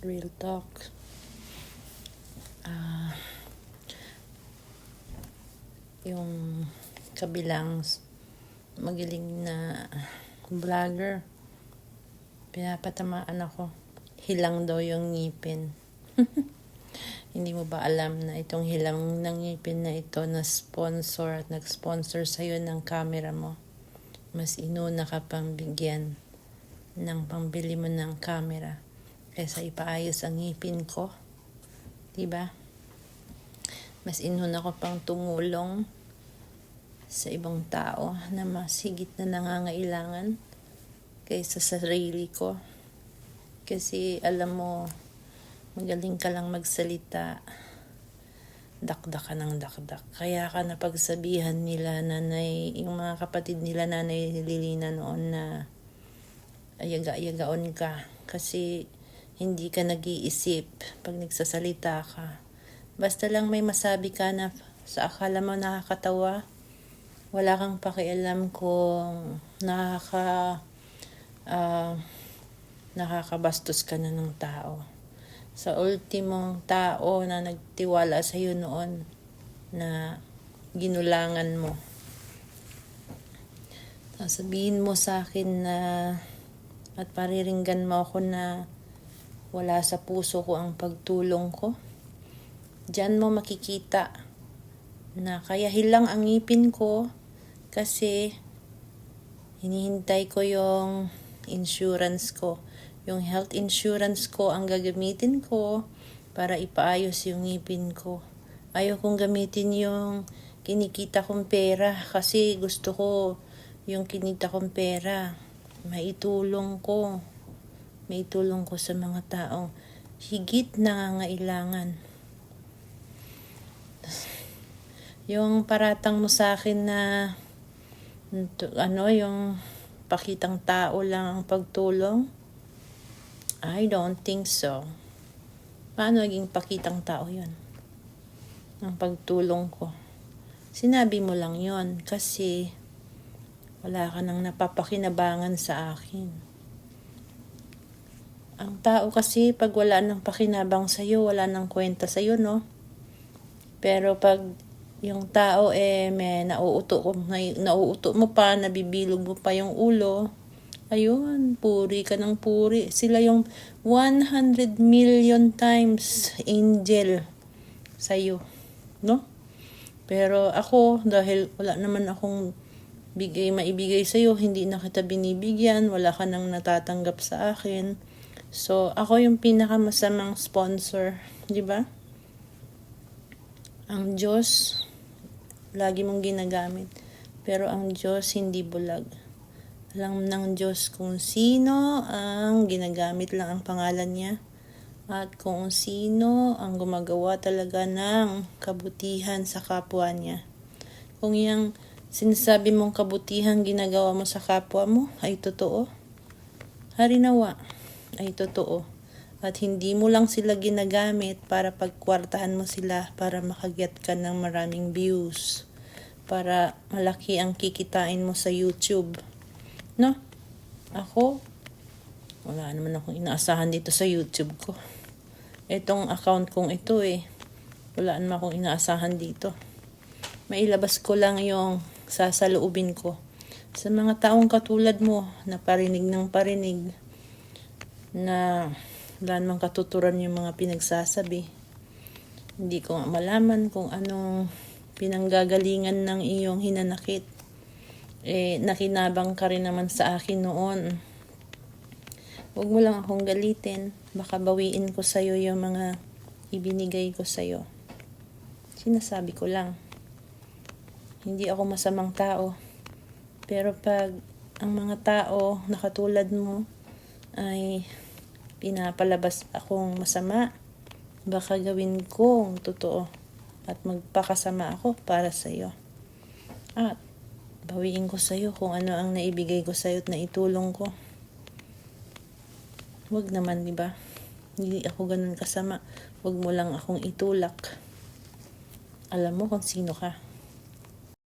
Real talk. Yung kabilang magaling na vlogger, pinapatamaan ako. Hilang daw yung ngipin. Hindi mo ba alam na itong hilang ng ngipin na ito na sponsor at nag-sponsor sa'yo ng camera mo? Mas inuna ka pang bigyan ng pambili mo ng camera kaysa ipaayos ang ngipin ko. Diba? Mas inuna ko pang tumulong sa ibang tao na mas higit na nangangailangan kaysa sa sarili ko. Kasi alam mo, magaling ka lang magsalita, dakdak ka ng dakdak. Kaya ka napagsabihan nila nanay, yung mga kapatid nila nanay Lilina noon na ayaga-ayagaon ka. Kasi hindi ka nag-iisip pag nagsasalita ka. Basta lang may masabi ka na sa akala mo nakakatawa, wala kang pakialam kung nakakabastos ka na ng tao. Sa ultimong tao na nagtiwala sa iyo noon na ginulangan mo. Sasabihin mo sa akin na at pariringgan mo ako na wala sa puso ko ang pagtulong ko. Diyan mo makikita na kaya hilang ang ngipin ko kasi hinihintay ko yung insurance ko. Yung health insurance ko ang gagamitin ko para ipaayos yung ngipin ko. Ayaw kong gamitin yung kinikita kong pera kasi gusto ko yung kinita kong pera maitulong ko sa mga taong higit nangangailangan. Yung paratang mo sa akin na yung pakitang tao lang ang pagtulong, I don't think so. Paano naging pakitang tao yun? Ang pagtulong ko. Sinabi mo lang yon kasi wala ka nang napapakinabangan sa akin. Ang tao kasi pag wala nang pakinabang sa'yo, wala nang kwenta sa'yo, no? Pero pag yung tao may nauuto mo pa, nabibilog mo pa yung ulo, ayun, puri ka ng puri. Sila yung 100 million times angel sa'yo, no? Pero ako, dahil wala naman akong maibigay sa'yo, hindi na kita binibigyan, wala ka nang natatanggap sa akin. So, ako yung pinakamasamang sponsor, di ba? Ang Diyos, lagi mong ginagamit. Pero ang Diyos hindi bulag. Alam ng Diyos kung sino ang ginagamit lang ang pangalan niya. At kung sino ang gumagawa talaga ng kabutihan sa kapwa niya. Kung yung sinasabi mong kabutihan ginagawa mo sa kapwa mo ay totoo, harinawa ay totoo. At hindi mo lang sila ginagamit para pagkwartahan mo sila para makaget ka ng maraming views. Para malaki ang kikitain mo sa YouTube. No? Ako, wala naman akong inaasahan dito sa YouTube ko. Itong account kong ito wala naman akong inaasahan dito. Mailabas ko lang yung sasaloobin ko. Sa mga taong katulad mo na parinig ng parinig na wala namang katuturan yung mga pinagsasabi. Hindi ko malaman kung anong pinanggagalingan ng iyong hinanakit. Nakinabang ka rin naman sa akin noon. Huwag mo lang akong galitin. Baka bawiin ko sa'yo yung mga ibinigay ko sa'yo. Sinasabi ko lang. Hindi ako masamang tao. Pero pag ang mga tao na katulad mo ay pinapalabas akong masama, baka gawin kong totoo at magpakasama ako para sa iyo. At bawiin ko sa iyo kung ano ang naibigay ko sa iyo at naitulong ko. Huwag naman, di ba? Hindi ako ganun kasama. Huwag mo lang akong itulak. Alam mo kung sino ka.